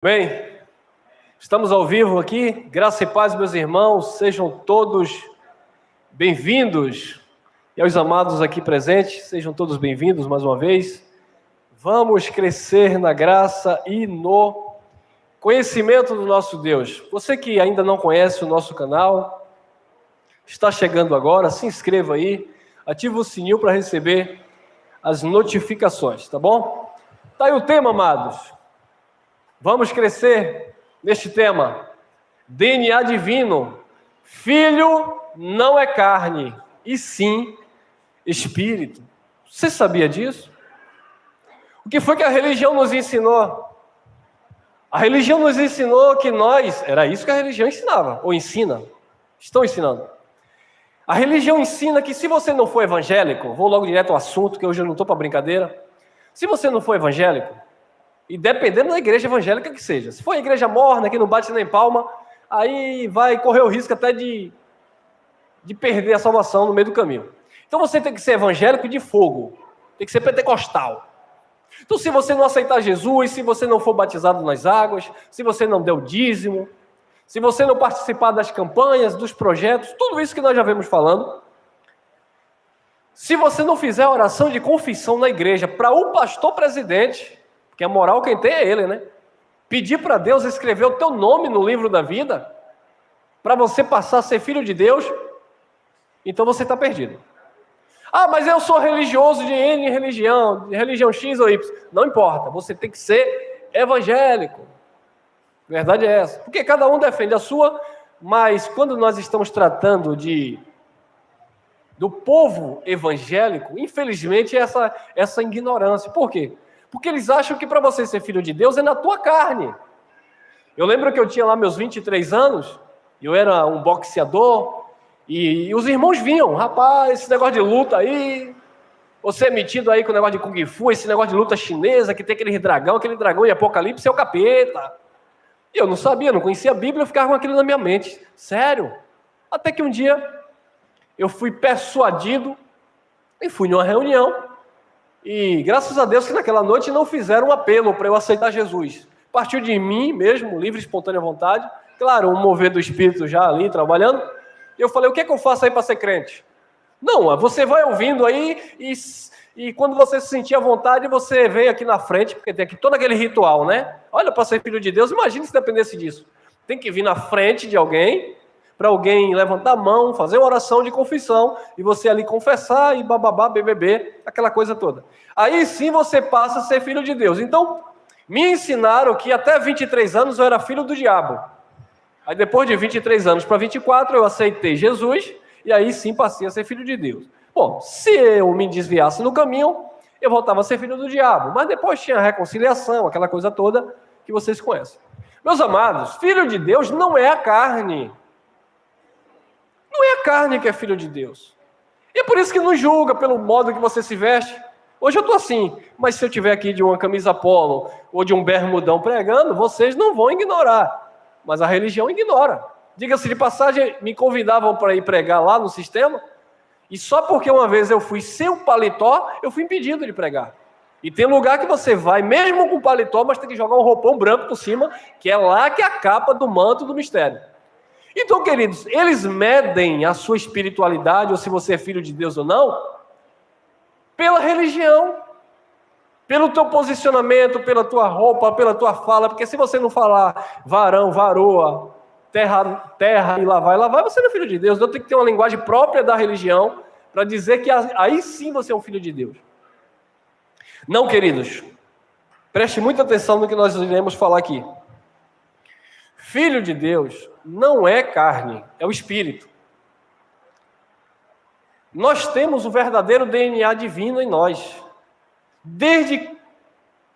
Bem, estamos ao vivo aqui, graça e paz, meus irmãos, sejam todos bem-vindos, e aos amados aqui presentes, sejam todos bem-vindos mais uma vez. Vamos crescer na graça e no conhecimento do nosso Deus. Você que ainda não conhece o nosso canal, está chegando agora, se inscreva aí, ative o sininho para receber as notificações, tá bom? Tá aí o tema, amados. Vamos crescer neste tema, DNA divino, filho não é carne, e sim espírito. Você sabia disso? O que foi que a religião nos ensinou? A religião nos ensinou que nós, era isso que a religião ensinava, ou ensina, estão ensinando. A religião ensina que se você não for evangélico, vou logo direto ao assunto, que hoje eu não estou para brincadeira, se você não for evangélico, e dependendo da igreja evangélica que seja. Se for igreja morna, que não bate nem palma, aí vai correr o risco até de perder a salvação no meio do caminho. Então você tem que ser evangélico de fogo. Tem que ser pentecostal. Então se você não aceitar Jesus, se você não for batizado nas águas, se você não der o dízimo, se você não participar das campanhas, dos projetos, tudo isso que nós já vemos falando, se você não fizer a oração de confissão na igreja para o pastor presidente, que a moral quem tem é ele, né? Pedir para Deus escrever o teu nome no livro da vida, para você passar a ser filho de Deus, então você está perdido. Ah, mas eu sou religioso de N religião, de religião X ou Y. Não importa, você tem que ser evangélico. A verdade é essa. Porque cada um defende a sua, mas quando nós estamos tratando do povo evangélico, infelizmente essa ignorância. Por quê? Porque eles acham que para você ser filho de Deus é na tua carne. Eu lembro que eu tinha lá meus 23 anos, eu era um boxeador, e os irmãos vinham, rapaz, esse negócio de luta aí, você é metido aí com o negócio de Kung Fu, esse negócio de luta chinesa, que tem aquele dragão em Apocalipse é o capeta. E eu não sabia, não conhecia a Bíblia, eu ficava com aquilo na minha mente. Sério. Até que um dia eu fui persuadido e fui numa reunião. E graças a Deus que naquela noite não fizeram um apelo para eu aceitar Jesus. Partiu de mim mesmo, livre, espontânea vontade. Claro, um mover do Espírito já ali, trabalhando. E eu falei, o que é que eu faço aí para ser crente? Não, você vai ouvindo aí e quando você se sentir à vontade, você vem aqui na frente, porque tem aqui todo aquele ritual, né? Olha, para ser filho de Deus, imagine se dependesse disso. Tem que vir na frente de alguém, para alguém levantar a mão, fazer uma oração de confissão, e você ali confessar, e bababá, bebê, aquela coisa toda. Aí sim você passa a ser filho de Deus. Então, me ensinaram que até 23 anos eu era filho do diabo. Aí depois de 23 anos para 24, eu aceitei Jesus, e aí sim passei a ser filho de Deus. Bom, se eu me desviasse no caminho, eu voltava a ser filho do diabo. Mas depois tinha a reconciliação, aquela coisa toda que vocês conhecem. Meus amados, filho de Deus não é a carne. Não é a carne que é filho de Deus. E é por isso que nos julga pelo modo que você se veste. Hoje eu estou assim, mas se eu estiver aqui de uma camisa polo ou de um bermudão pregando, vocês não vão ignorar. Mas a religião ignora. Diga-se de passagem, me convidavam para ir pregar lá no sistema, e só porque uma vez eu fui sem o paletó, eu fui impedido de pregar. E tem lugar que você vai, mesmo com paletó, mas tem que jogar um roupão branco por cima, que é lá que é a capa do manto do mistério. Então, queridos, eles medem a sua espiritualidade, ou se você é filho de Deus ou não, pela religião, pelo teu posicionamento, pela tua roupa, pela tua fala, porque se você não falar varão, varoa, terra e lá vai, você não é filho de Deus. Então tem que ter uma linguagem própria da religião para dizer que aí sim você é um filho de Deus. Não, queridos, preste muita atenção no que nós iremos falar aqui. Filho de Deus não é carne, é o Espírito. Nós temos o verdadeiro DNA divino em nós, desde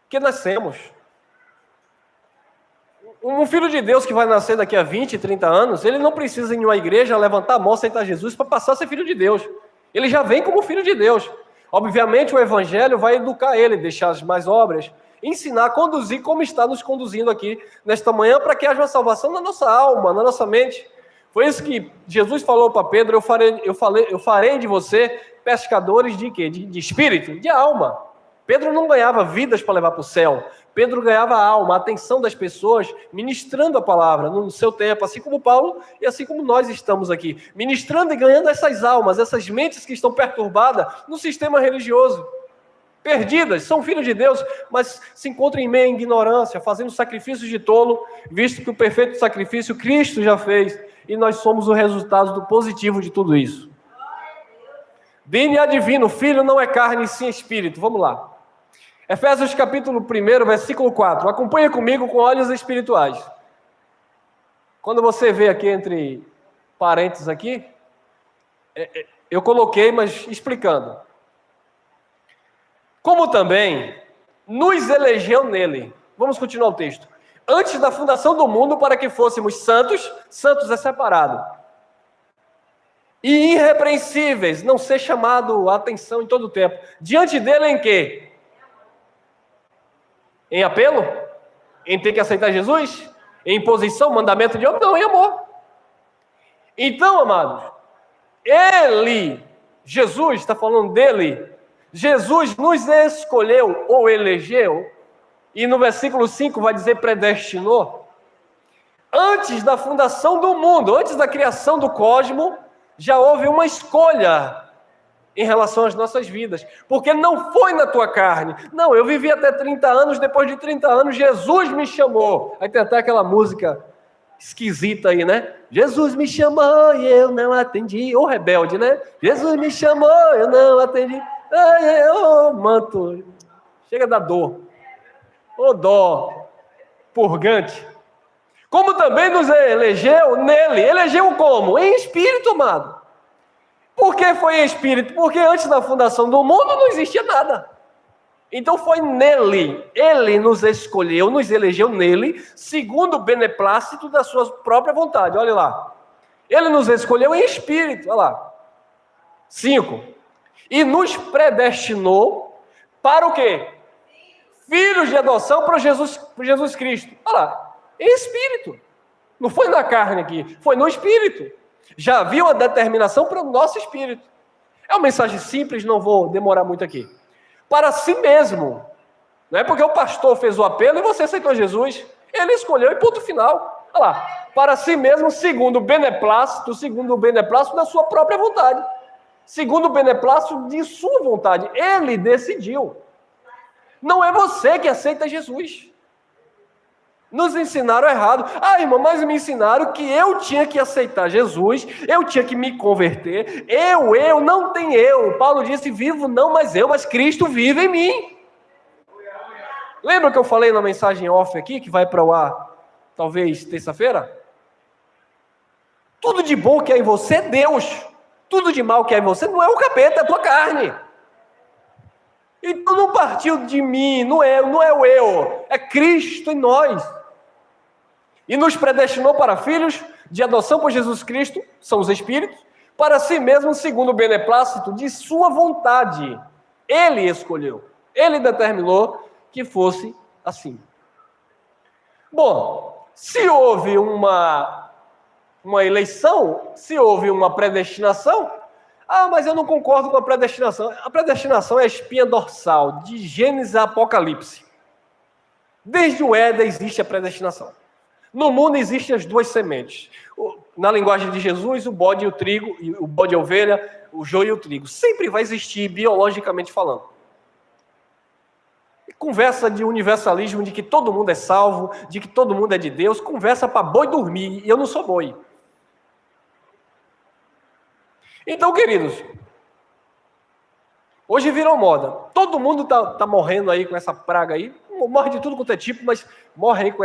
que nascemos. Um filho de Deus que vai nascer daqui a 20, 30 anos, ele não precisa ir em uma igreja levantar a mão, aceitar Jesus para passar a ser filho de Deus. Ele já vem como filho de Deus. Obviamente o Evangelho vai educar ele, deixar as mais obras, ensinar a conduzir como está nos conduzindo aqui nesta manhã, para que haja uma salvação na nossa alma, na nossa mente. Foi isso que Jesus falou para Pedro, eu farei de você pescadores de quê? De espírito, de alma. Pedro não ganhava vidas para levar para o céu. Pedro ganhava a alma, a atenção das pessoas, ministrando a palavra no seu tempo, assim como Paulo e assim como nós estamos aqui, ministrando e ganhando essas almas, essas mentes que estão perturbadas no sistema religioso, perdidas, são filhos de Deus, mas se encontram em meio à ignorância, fazendo sacrifícios de tolo, visto que o perfeito sacrifício Cristo já fez, e nós somos o resultado do positivo de tudo isso. DNA divino, filho não é carne, sim espírito. Vamos lá. Efésios capítulo 1, versículo 4. Acompanha comigo com olhos espirituais. Quando você vê aqui entre parênteses aqui, eu coloquei, mas explicando. Como também nos elegeu nele. Vamos continuar o texto. Antes da fundação do mundo, para que fôssemos santos, santos é separado, e irrepreensíveis, não ser chamado a atenção em todo o tempo. Diante dele em quê? Em apelo? Em ter que aceitar Jesus? Em imposição, mandamento de homem? Não, em amor. Então, amados, ele, Jesus, está falando dele, Jesus nos escolheu ou elegeu, e no versículo 5 vai dizer predestinou, antes da fundação do mundo, antes da criação do cosmos, já houve uma escolha em relação às nossas vidas, porque não foi na tua carne. Não, eu vivi até 30 anos, depois de 30 anos, Jesus me chamou. Aí tem até aquela música esquisita aí, né? Jesus me chamou e eu não atendi. Ô rebelde, né? Jesus me chamou, eu não atendi. Ai, ô manto, chega da dor. Ô dó, purgante. Como também nos elegeu nele. Elegeu como? Em espírito, amado. Por que foi em espírito? Porque antes da fundação do mundo não existia nada. Então foi nele. Ele nos escolheu, nos elegeu nele, segundo o beneplácito da sua própria vontade. Olha lá. Ele nos escolheu em espírito. Olha lá. 5. E nos predestinou para o quê? Filhos de adoção para Jesus Cristo. Olha lá. Em espírito. Não foi na carne aqui, foi no espírito. Já havia uma determinação para o nosso espírito. É uma mensagem simples, não vou demorar muito aqui. Para si mesmo. Não é porque o pastor fez o apelo e você aceitou Jesus. Ele escolheu e ponto final. Olha lá. Para si mesmo, segundo o beneplácito da sua própria vontade. Segundo o beneplácito de sua vontade. Ele decidiu. Não é você que aceita Jesus. Nos ensinaram errado. Ah, irmão, mas me ensinaram que eu tinha que aceitar Jesus, eu tinha que me converter. Não tem eu. Paulo disse, vivo não mais eu, mas Cristo vive em mim. Lembra que eu falei na mensagem off aqui, que vai para o ar, talvez terça-feira? Tudo de bom que há em você é Deus. Tudo de mal que há em você não é o capeta, é a tua carne. Então não partiu de mim, não é o eu, é Cristo em nós. E nos predestinou para filhos de adoção por Jesus Cristo, são os Espíritos, para si mesmo, segundo o beneplácito de sua vontade. Ele escolheu, ele determinou que fosse assim. Bom, se houve uma eleição, se houve uma predestinação, mas eu não concordo com a predestinação. A predestinação é a espinha dorsal, de Gênesis a Apocalipse. Desde o Éden existe a predestinação. No mundo existem as duas sementes. Na linguagem de Jesus, o bode e o trigo, o bode e a ovelha, o joio e o trigo. Sempre vai existir, biologicamente falando. Conversa de universalismo, de que todo mundo é salvo, de que todo mundo é de Deus, conversa para boi dormir, e eu não sou boi. Então, queridos, hoje virou moda. Todo mundo tá morrendo aí com essa praga aí. Morre de tudo quanto é tipo, mas morre aí com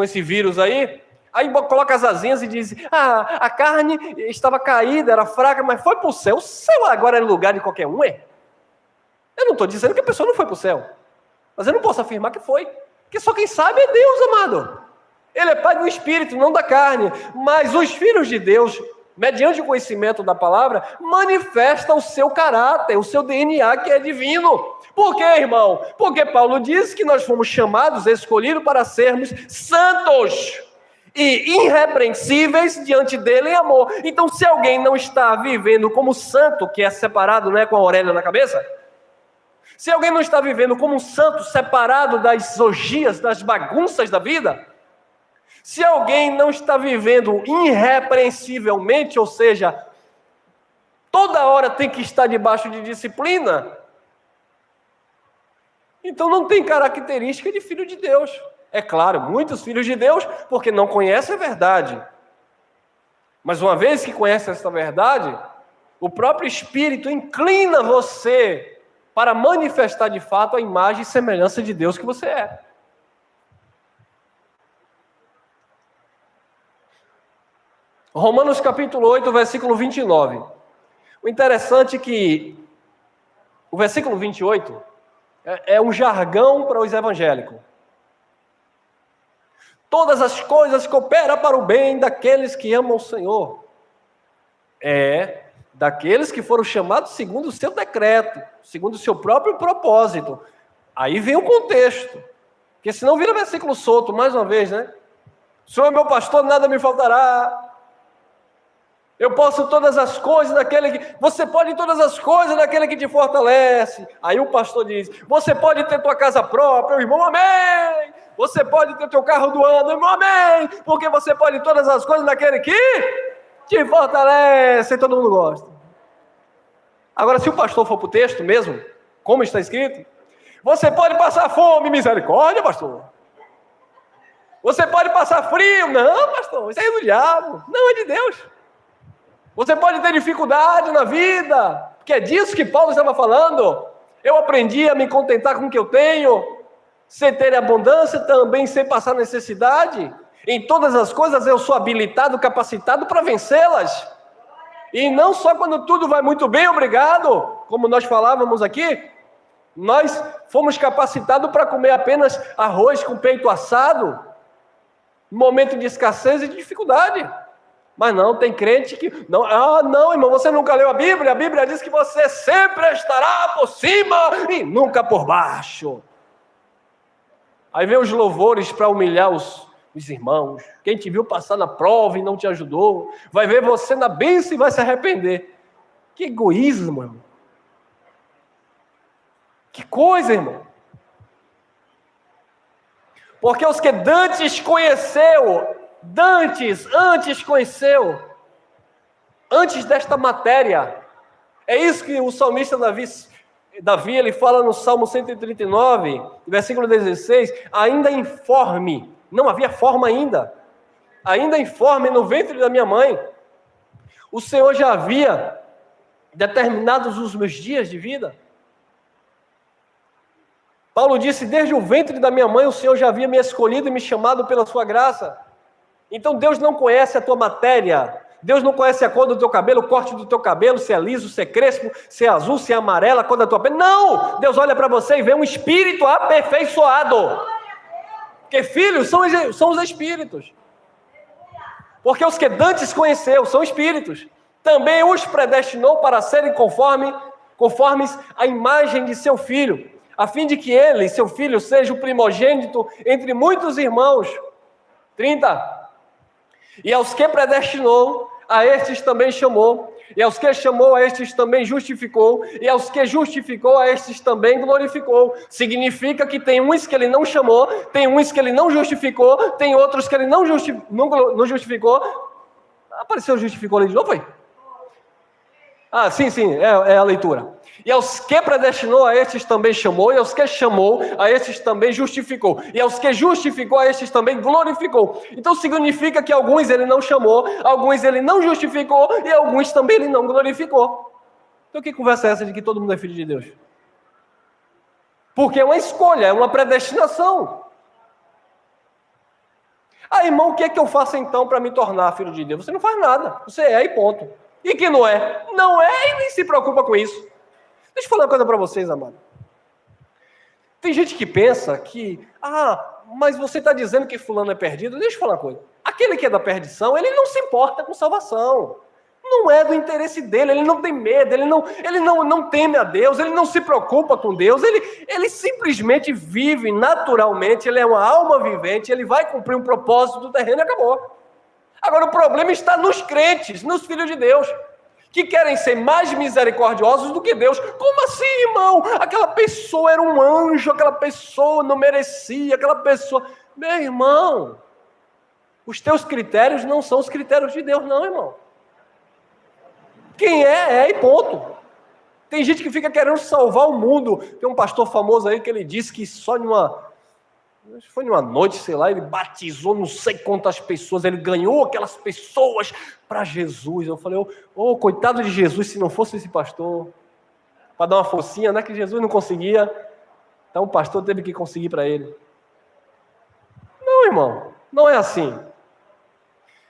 esse vírus aí. Aí coloca as asinhas e diz, a carne estava caída, era fraca, mas foi para o céu. O céu agora é lugar de qualquer um, é? Eu não estou dizendo que a pessoa não foi para o céu. Mas eu não posso afirmar que foi. Porque só quem sabe é Deus, amado. Ele é pai do Espírito, não da carne. Mas os filhos de Deus, mediante o conhecimento da palavra, manifesta o seu caráter, o seu DNA que é divino. Por quê, irmão? Porque Paulo diz que nós fomos chamados, escolhidos para sermos santos e irrepreensíveis diante dele em amor. Então, se alguém não está vivendo como santo, que é separado, né, com a orelha na cabeça, Se alguém não está vivendo como um santo separado das orgias, das bagunças da vida, se alguém não está vivendo irrepreensivelmente, ou seja, toda hora tem que estar debaixo de disciplina, então não tem característica de filho de Deus. É claro, muitos filhos de Deus, porque não conhecem a verdade. Mas uma vez que conhece essa verdade, o próprio Espírito inclina você para manifestar de fato a imagem e semelhança de Deus que você é. Romanos capítulo 8, versículo 29. O interessante é que o versículo 28 é um jargão para os evangélicos. Todas as coisas cooperam para o bem daqueles que amam o Senhor. Daqueles que foram chamados segundo o seu decreto, segundo o seu próprio propósito. Aí vem o contexto. Porque senão vira versículo solto, mais uma vez, né? O Senhor é meu pastor, nada me faltará. Eu posso todas as coisas naquele que... Você pode todas as coisas naquele que te fortalece. Aí o pastor diz, você pode ter tua casa própria, irmão, amém. Você pode ter teu carro do ano, irmão, amém. Porque você pode todas as coisas naquele que te fortalece. E todo mundo gosta. Agora, se o pastor for para o texto mesmo, como está escrito, você pode passar fome, misericórdia, pastor. Você pode passar frio. Não, pastor, isso aí é do diabo. Não, é de Deus. Você pode ter dificuldade na vida, porque é disso que Paulo estava falando. Eu aprendi a me contentar com o que eu tenho, sem ter abundância, também sem passar necessidade. Em todas as coisas eu sou habilitado, capacitado para vencê-las. E não só quando tudo vai muito bem, obrigado, como nós falávamos aqui, nós fomos capacitados para comer apenas arroz com peito assado, no momento de escassez e de dificuldade. Mas não, tem crente que... Não, irmão, você nunca leu a Bíblia? A Bíblia diz que você sempre estará por cima e nunca por baixo. Aí vem os louvores para humilhar os irmãos. Quem te viu passar na prova e não te ajudou, vai ver você na bênção e vai se arrepender. Que egoísmo, irmão. Que coisa, irmão. Porque os que antes conheceu, antes desta matéria, é isso que o salmista Davi ele fala no Salmo 139, versículo 16, ainda informe, não havia forma ainda informe no ventre da minha mãe, o Senhor já havia determinado os meus dias de vida. Paulo disse, desde o ventre da minha mãe, o Senhor já havia me escolhido e me chamado pela sua graça. Então Deus não conhece a tua matéria, Deus não conhece a cor do teu cabelo, o corte do teu cabelo, se é liso, se é crespo, se é azul, se é amarelo, a cor da tua pele. Não! Deus olha para você e vê um espírito aperfeiçoado. Porque filhos são os espíritos. Porque os que dantes conheceu são espíritos. Também os predestinou para serem conformes à imagem de seu filho, a fim de que ele, seu filho, seja o primogênito entre muitos irmãos. 30. E aos que predestinou, a estes também chamou. E aos que chamou, a estes também justificou. E aos que justificou, a estes também glorificou. Significa que tem uns que ele não chamou, tem uns que ele não justificou, tem outros que ele não justificou. Apareceu justificou ali de novo, foi? Ah, sim, é a leitura. E aos que predestinou, a estes também chamou, e aos que chamou, a estes também justificou, e aos que justificou, a estes também glorificou. Então significa que alguns ele não chamou, alguns ele não justificou, e alguns também ele não glorificou. Então que conversa é essa de que todo mundo é filho de Deus? Porque é uma escolha, é uma predestinação. Ah, irmão, o que é que eu faço então para me tornar filho de Deus? Você não faz nada, você é e ponto. E que não é? Não é e nem se preocupa com isso. Deixa eu falar uma coisa para vocês, amado. Tem gente que pensa que, mas você está dizendo que fulano é perdido. Deixa eu falar uma coisa. Aquele que é da perdição, ele não se importa com salvação. Não é do interesse dele, ele não tem medo, ele não teme a Deus, ele não se preocupa com Deus, ele simplesmente vive naturalmente, ele é uma alma vivente, ele vai cumprir um propósito do terreno e acabou. Agora o problema está nos crentes, nos filhos de Deus. que querem ser mais misericordiosos do que Deus. Como assim, irmão? Aquela pessoa era um anjo, aquela pessoa não merecia, aquela pessoa... Meu irmão, os teus critérios não são os critérios de Deus, não, irmão. Quem é e ponto. Tem gente que fica querendo salvar o mundo. Tem um pastor famoso aí que ele disse que só foi numa noite, sei lá, ele batizou não sei quantas pessoas, ele ganhou aquelas pessoas para Jesus. Eu falei, coitado de Jesus, se não fosse esse pastor, para dar uma forcinha, né, que Jesus não conseguia, então o pastor teve que conseguir para ele. Não, irmão, não é assim.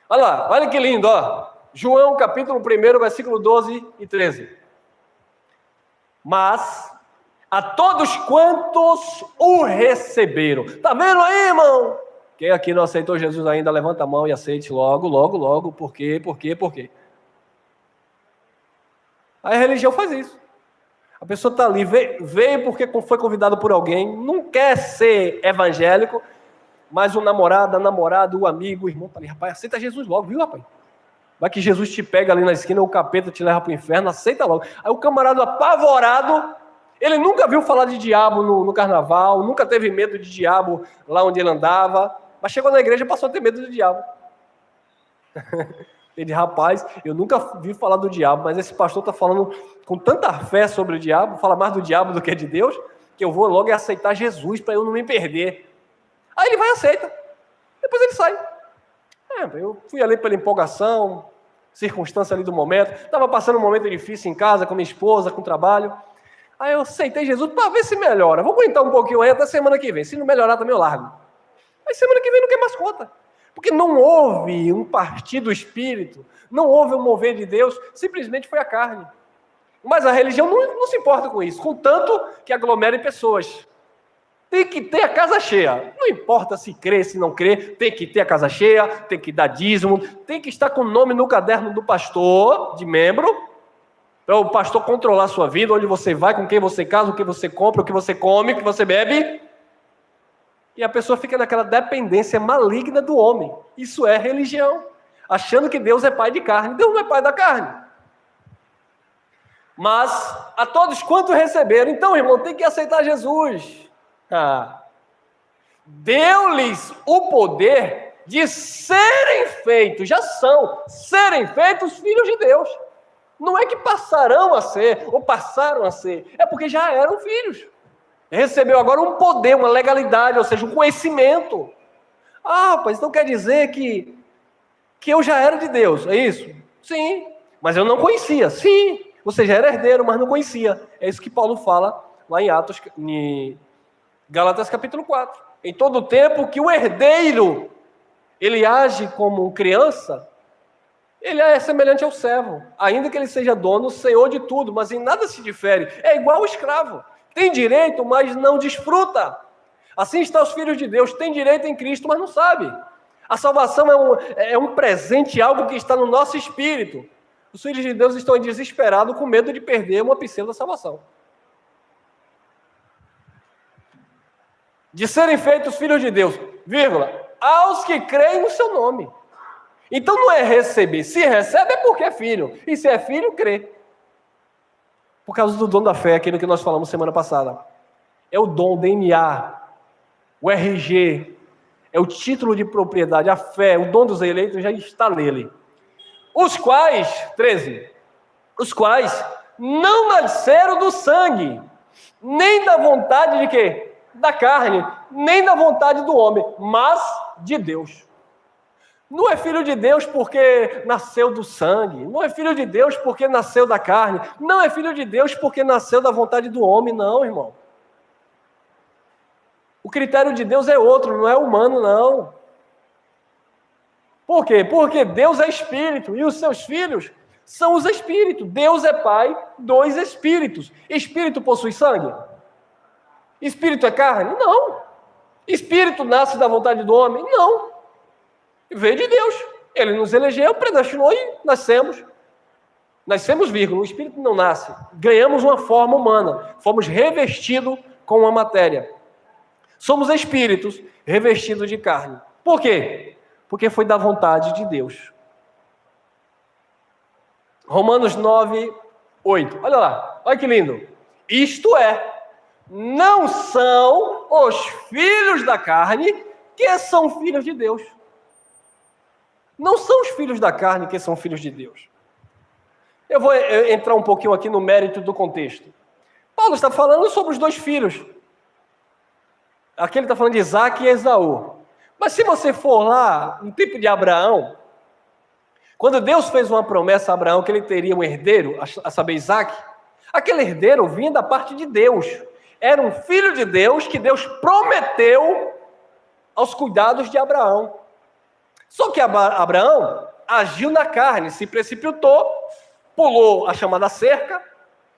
Olha lá, olha que lindo, ó. João, capítulo 1, versículo 12 e 13. Mas a todos quantos o receberam. Tá vendo aí, irmão? Quem aqui não aceitou Jesus ainda, levanta a mão e aceite logo, logo, logo. Por quê? Por quê? Por quê? Aí a religião faz isso. A pessoa está ali, veio porque foi convidado por alguém, não quer ser evangélico, mas o namorado, o amigo, o irmão está ali, rapaz, aceita Jesus logo, viu, rapaz? Vai que Jesus te pega ali na esquina, o capeta te leva para o inferno, aceita logo. Aí o camarada apavorado, ele nunca viu falar de diabo no carnaval, nunca teve medo de diabo lá onde ele andava, mas chegou na igreja e passou a ter medo do diabo. Ele, rapaz, eu nunca vi falar do diabo, mas esse pastor está falando com tanta fé sobre o diabo, fala mais do diabo do que de Deus, que eu vou logo aceitar Jesus para eu não me perder. Aí ele vai e aceita. Depois ele sai. Eu fui ali pela empolgação, circunstância ali do momento, estava passando um momento difícil em casa, com minha esposa, com o trabalho. Aí eu aceitei Jesus para ver se melhora. Vou aguentar um pouquinho aí até semana que vem. Se não melhorar também eu largo. Aí semana que vem não quer mais conta. Porque não houve um partir do Espírito, não houve um mover de Deus, simplesmente foi a carne. Mas a religião não se importa com isso, contanto que aglomere pessoas. Tem que ter a casa cheia. Não importa se crê, se não crê, tem que ter a casa cheia, tem que dar dízimo, tem que estar com o nome no caderno do pastor, de membro, para o pastor controlar a sua vida, onde você vai, com quem você casa, o que você compra, o que você come, o que você bebe. E a pessoa fica naquela dependência maligna do homem. Isso é religião. Achando que Deus é pai de carne. Deus não é pai da carne. Mas a todos quanto receberam. Então, irmão, tem que aceitar Jesus. Deu-lhes o poder de serem feitos, serem feitos filhos de Deus. Não é que passarão a ser, ou passaram a ser, é porque já eram filhos. Recebeu agora um poder, uma legalidade, ou seja, um conhecimento. Rapaz, então quer dizer que eu já era de Deus, é isso? Sim, mas eu não conhecia. Sim, você já era herdeiro, mas não conhecia. É isso que Paulo fala lá em Atos, em Gálatas capítulo 4. Em todo o tempo que o herdeiro, ele age como criança, ele é semelhante ao servo, ainda que ele seja dono, senhor de tudo, mas em nada se difere. É igual ao escravo. Tem direito, mas não desfruta. Assim estão os filhos de Deus, tem direito em Cristo, mas não sabe. A salvação é um presente, algo que está no nosso espírito. Os filhos de Deus estão desesperados, com medo de perder uma pseudo salvação. De serem feitos filhos de Deus, aos que creem no seu nome. Então não é receber. Se recebe é porque é filho. E se é filho, crê. Por causa do dom da fé, aquilo que nós falamos semana passada. É o dom, o DNA, o RG, é o título de propriedade, a fé, o dom dos eleitos já está nele. Os quais, 13, os quais não nasceram do sangue, nem da vontade de quê? Da carne, nem da vontade do homem, mas de Deus. Não é filho de Deus porque nasceu do sangue, não é filho de Deus porque nasceu da carne, não é filho de Deus porque nasceu da vontade do homem, não, irmão. O critério de Deus é outro, não é humano, não. Por quê? Porque Deus é espírito e os seus filhos são os espíritos. Deus é pai dos espíritos. Espírito possui sangue? Espírito é carne? Não. Espírito nasce da vontade do homem? Não. Veio de Deus. Ele nos elegeu, predestinou e nascemos. Nascemos, o Espírito não nasce. Ganhamos uma forma humana. Fomos revestidos com uma matéria. Somos espíritos revestidos de carne. Por quê? Porque foi da vontade de Deus. Romanos 9, 8. Olha lá, olha que lindo. Isto é, não são os filhos da carne que são filhos de Deus. Não são os filhos da carne que são filhos de Deus. Eu vou entrar um pouquinho aqui no mérito do contexto. Paulo está falando sobre os dois filhos. Aqui ele está falando de Isaac e Esaú. Mas se você for lá, no tempo de Abraão, quando Deus fez uma promessa a Abraão que ele teria um herdeiro, a saber, Isaac, aquele herdeiro vinha da parte de Deus. Era um filho de Deus que Deus prometeu aos cuidados de Abraão. Só que Abraão agiu na carne, se precipitou, pulou a chamada cerca,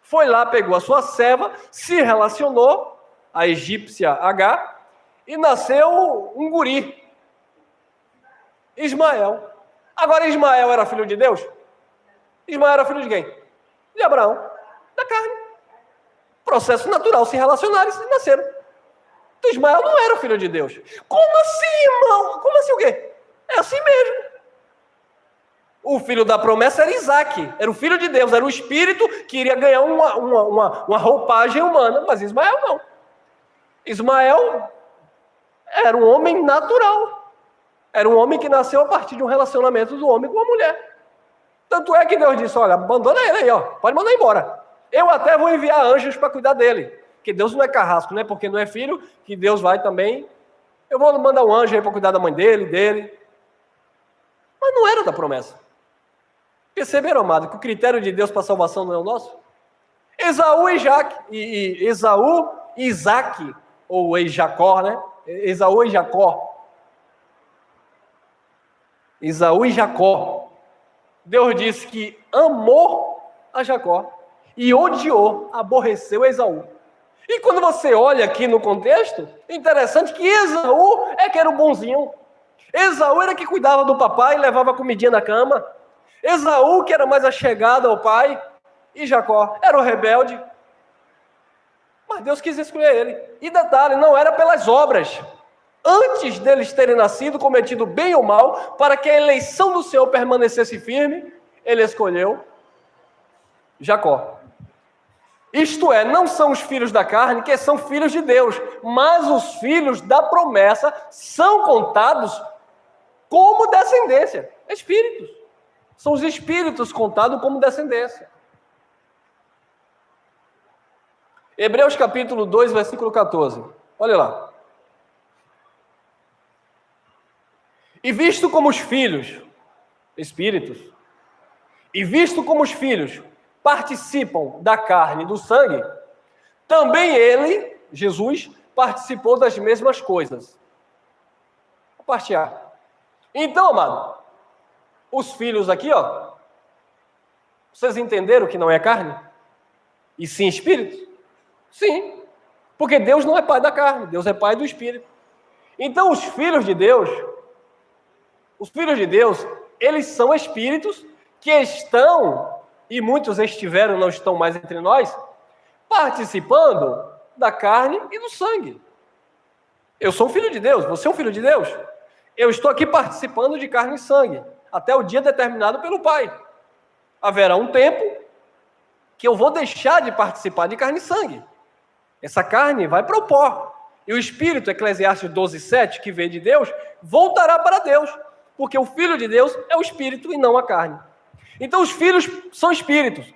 foi lá, pegou a sua serva, se relacionou, a egípcia H, e nasceu um guri, Ismael. Agora, Ismael era filho de Deus? Ismael era filho de quem? De Abraão, da carne. Processo natural, se relacionaram e nasceram. Então, Ismael não era filho de Deus. Como assim, irmão? Como assim o quê? É assim mesmo. O filho da promessa era Isaac, era o filho de Deus, era o espírito que iria ganhar uma roupagem humana, mas Ismael não. Ismael era um homem natural, era um homem que nasceu a partir de um relacionamento do homem com a mulher. Tanto é que Deus disse, olha, abandona ele aí, ó, pode mandar embora. Eu até vou enviar anjos para cuidar dele, porque Deus não é carrasco, né? Porque não é filho, que Deus vai também. Eu vou mandar um anjo aí para cuidar da mãe dele. Mas não era da promessa. Perceberam, amado, que o critério de Deus para a salvação não é o nosso? Esaú e Isaac, ou Jacó, né? Esaú e Jacó. Esaú e Jacó. Deus disse que amou a Jacó e odiou, aborreceu Esaú. E quando você olha aqui no contexto, é interessante que Esaú é que era o bonzinho. Esaú era que cuidava do papai e levava comidinha na cama. Esaú que era mais achegado ao pai. E Jacó era o rebelde. Mas Deus quis escolher ele. E detalhe, não era pelas obras. Antes deles terem nascido, cometido bem ou mal, para que a eleição do Senhor permanecesse firme, ele escolheu Jacó. Isto é, não são os filhos da carne que são filhos de Deus, mas os filhos da promessa são contados como descendência. Espíritos. São os espíritos contados como descendência. Hebreus capítulo 2, versículo 14. Olha lá. E visto como os filhos, espíritos, e visto como os filhos participam da carne e do sangue, também ele, Jesus, participou das mesmas coisas. A parte A. Então, amado, os filhos aqui, ó, vocês entenderam que não é carne? E sim espírito? Sim, porque Deus não é pai da carne, Deus é pai do espírito. Então, os filhos de Deus, eles são espíritos que estão, e muitos estiveram, não estão mais entre nós, participando da carne e do sangue. Eu sou um filho de Deus, você é um filho de Deus. Eu estou aqui participando de carne e sangue, até o dia determinado pelo Pai. Haverá um tempo que eu vou deixar de participar de carne e sangue. Essa carne vai para o pó. E o espírito, Eclesiastes 12:7, que vem de Deus, voltará para Deus. Porque o filho de Deus é o espírito e não a carne. Então os filhos são espíritos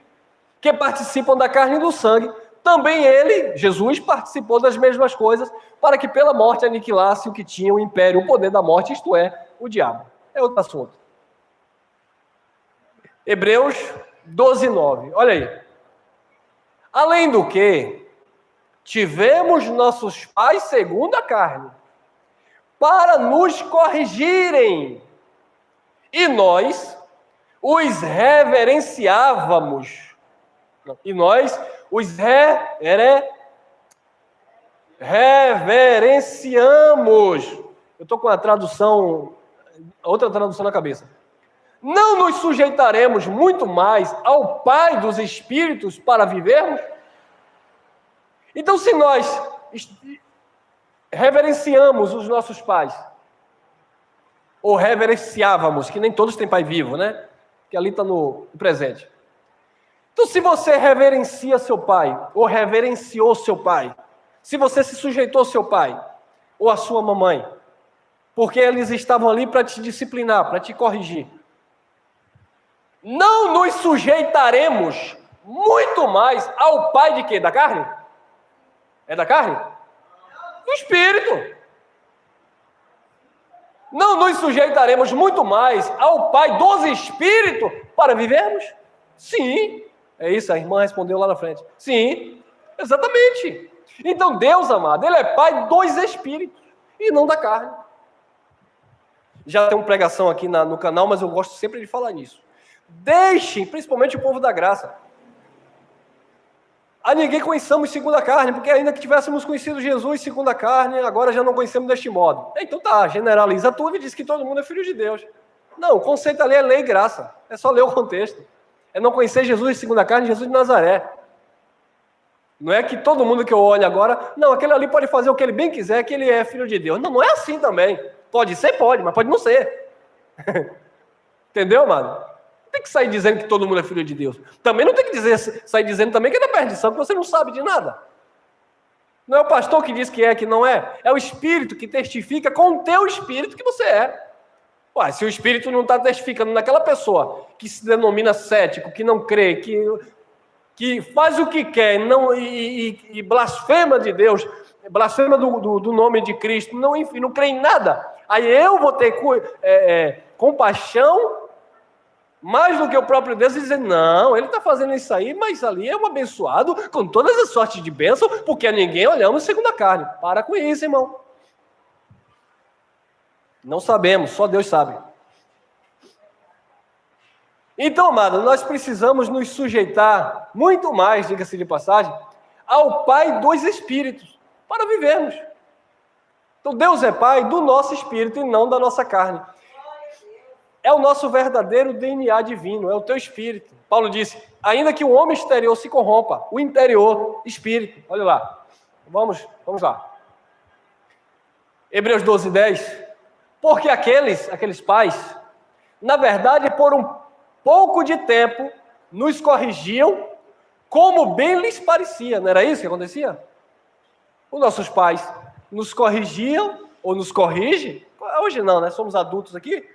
que participam da carne e do sangue. Também ele, Jesus, participou das mesmas coisas para que pela morte aniquilasse o que tinha o império, o poder da morte, isto é, o diabo. É outro assunto. Hebreus 12:9. Olha aí. Além do que, tivemos nossos pais segundo a carne, para nos corrigirem, e nós os reverenciávamos. E nós os reverenciamos. Eu estou com a tradução, outra tradução na cabeça. Não nos sujeitaremos muito mais ao Pai dos Espíritos para vivermos? Então, se nós reverenciamos os nossos pais, ou reverenciávamos, que nem todos têm pai vivo, né? Que ali está no presente. Então, se você reverencia seu pai, ou reverenciou seu pai, se você se sujeitou ao seu pai, ou à sua mamãe, porque eles estavam ali para te disciplinar, para te corrigir, não nos sujeitaremos muito mais ao pai de quê? Da carne? É da carne? Do espírito. Não nos sujeitaremos muito mais ao pai dos espíritos para vivermos? Sim. É isso, a irmã respondeu lá na frente. Sim, exatamente. Então Deus, amado, Ele é pai dos espíritos e não da carne. Já tem uma pregação aqui no canal, mas eu gosto sempre de falar nisso. Deixem, principalmente o povo da graça, a ninguém conheçamos segundo a carne, porque ainda que tivéssemos conhecido Jesus segundo a carne, agora já não conhecemos deste modo. Então tá, generaliza tudo e diz que todo mundo é filho de Deus. Não, o conceito ali é lei e graça. É só ler o contexto. É não conhecer Jesus segundo a carne, Jesus de Nazaré. Não é que todo mundo que eu olho agora, não, aquele ali pode fazer o que ele bem quiser, que ele é filho de Deus. Não, não é assim também. Pode ser, pode, mas pode não ser. Entendeu, mano? Não tem que sair dizendo que todo mundo é filho de Deus. Também não tem que sair dizendo também que é da perdição, que você não sabe de nada. Não é o pastor que diz que é, que não é. É o Espírito que testifica com o teu Espírito que você é. Ué, se o Espírito não está testificando naquela pessoa que se denomina cético, que não crê, que faz o que quer e blasfema de Deus, blasfema do nome de Cristo, não, enfim, não crê em nada, aí eu vou ter compaixão mais do que o próprio Deus e dizer, não, ele está fazendo isso aí, mas ali é um abençoado com todas as sortes de bênção, porque a ninguém olhamos segundo a carne. Para com isso, irmão. Não sabemos, só Deus sabe. Então, amado, nós precisamos nos sujeitar muito mais, diga-se de passagem, ao Pai dos Espíritos, para vivermos. Então, Deus é Pai do nosso espírito e não da nossa carne. É o nosso verdadeiro DNA divino, é o teu espírito. Paulo disse, ainda que o homem exterior se corrompa, o interior, espírito. Olha lá, vamos lá. Hebreus 12, 10. Porque aqueles pais, na verdade, por um pouco de tempo, nos corrigiam como bem lhes parecia. Não era isso que acontecia? Os nossos pais nos corrigiam, ou nos corrigem, hoje não, né? Somos adultos aqui.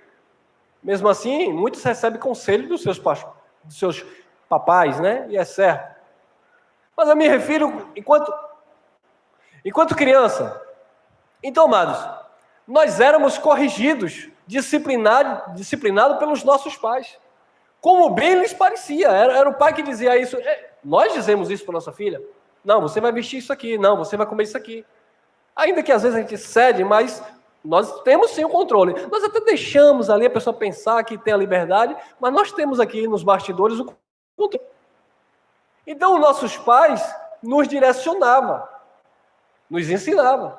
Mesmo assim, muitos recebem conselho dos seus papais, né? E é certo. Mas eu me refiro enquanto criança. Então, amados, nós éramos corrigidos, disciplinados pelos nossos pais. Como bem lhes parecia. Era o pai que dizia isso. Nós dizemos isso para nossa filha. Não, você vai vestir isso aqui. Não, você vai comer isso aqui. Ainda que às vezes a gente cede, mas nós temos sim o controle. Nós até deixamos ali a pessoa pensar que tem a liberdade, mas nós temos aqui nos bastidores o controle. Então, os nossos pais nos direcionavam, nos ensinavam.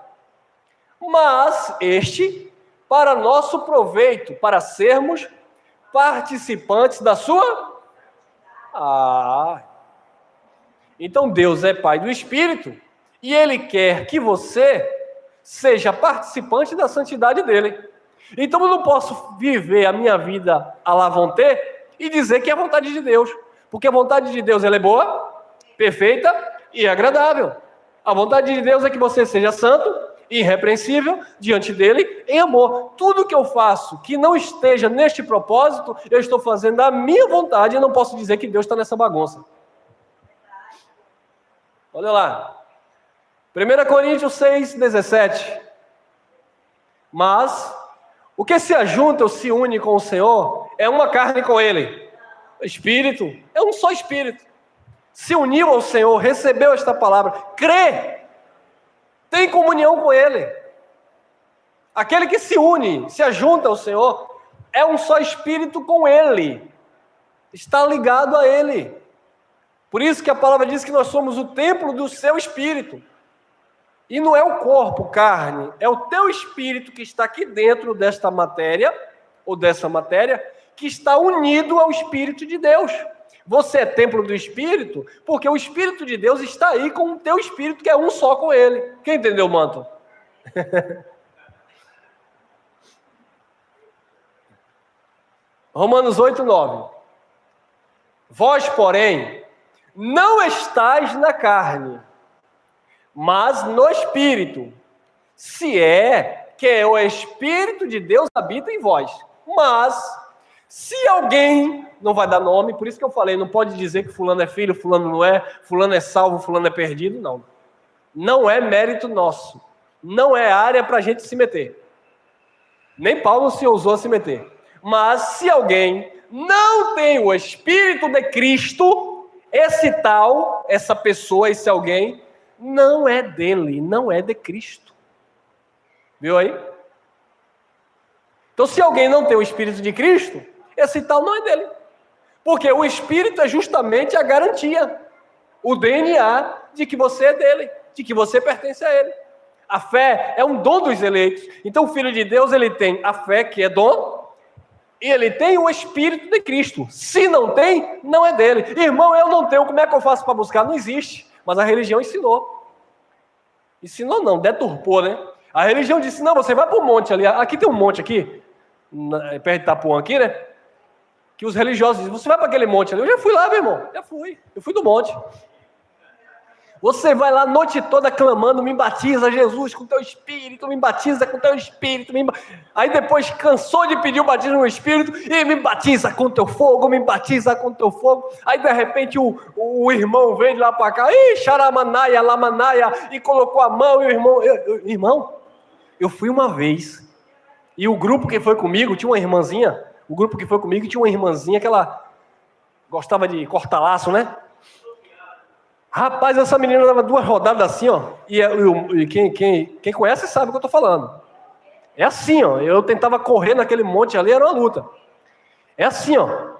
Mas para nosso proveito, para sermos participantes da sua... Então Deus é Pai do Espírito e Ele quer que você seja participante da santidade dele. Então eu não posso viver a minha vida à la vontade e dizer que é a vontade de Deus, porque a vontade de Deus ela é boa, perfeita e agradável. A vontade de Deus é que você seja santo, irrepreensível diante dele, em amor. Tudo que eu faço que não esteja neste propósito, eu estou fazendo a minha vontade e não posso dizer que Deus está nessa bagunça. Olha lá. 1 Coríntios 6, 17. Mas o que se ajunta ou se une com o Senhor é uma carne com Ele. Espírito é um só Espírito. Se uniu ao Senhor, recebeu esta palavra, crê, tem comunhão com Ele. Aquele que se une, se ajunta ao Senhor, é um só Espírito com Ele. Está ligado a Ele. Por isso que a palavra diz que nós somos o templo do seu Espírito. E não é o corpo, carne, é o teu Espírito que está aqui dentro desta matéria, ou dessa matéria, que está unido ao Espírito de Deus. Você é templo do Espírito, porque o Espírito de Deus está aí com o teu Espírito, que é um só com ele. Quem entendeu, manto? Romanos 8, 9. Vós, porém, não estais na carne, mas no Espírito, se é que o Espírito de Deus habita em vós. Mas, se alguém, não vai dar nome, por isso que eu falei, não pode dizer que fulano é filho, fulano não é, fulano é salvo, fulano é perdido, não. Não é mérito nosso, não é área para a gente se meter. Nem Paulo se ousou a se meter. Mas, se alguém não tem o Espírito de Cristo, esse tal, essa pessoa, esse alguém, não é dele, não é de Cristo. Viu aí? Então, se alguém não tem o Espírito de Cristo, esse tal não é dele. Porque o Espírito é justamente a garantia, o DNA de que você é dele, de que você pertence a ele. A fé é um dom dos eleitos. Então, o Filho de Deus, ele tem a fé, que é dom, e ele tem o Espírito de Cristo. Se não tem, não é dele. Irmão, eu não tenho, como é que eu faço para buscar? Não existe. Mas a religião ensinou. Ensinou não, deturpou, né? A religião disse, não, você vai para o monte ali. Aqui tem um monte aqui, perto de Itapuã aqui, né? Que os religiosos dizem, você vai para aquele monte ali. Eu já fui lá, meu irmão. Já fui. Eu fui do monte. Você vai lá a noite toda clamando, me batiza, Jesus, com teu Espírito, me batiza com teu Espírito. Aí depois cansou de pedir o batismo no Espírito e me batiza com teu fogo, me batiza com teu fogo. Aí de repente o irmão veio de lá para cá, xaramanaia, lamanaia, e colocou a mão e o irmão... Irmão, eu fui uma vez e o grupo que foi comigo tinha uma irmãzinha, tinha uma irmãzinha que ela gostava de cortar laço, né? Rapaz, essa menina dava 2 rodadas assim, ó. E quem conhece sabe o que eu tô falando. É assim, ó. Eu tentava correr naquele monte ali, era uma luta. É assim, ó.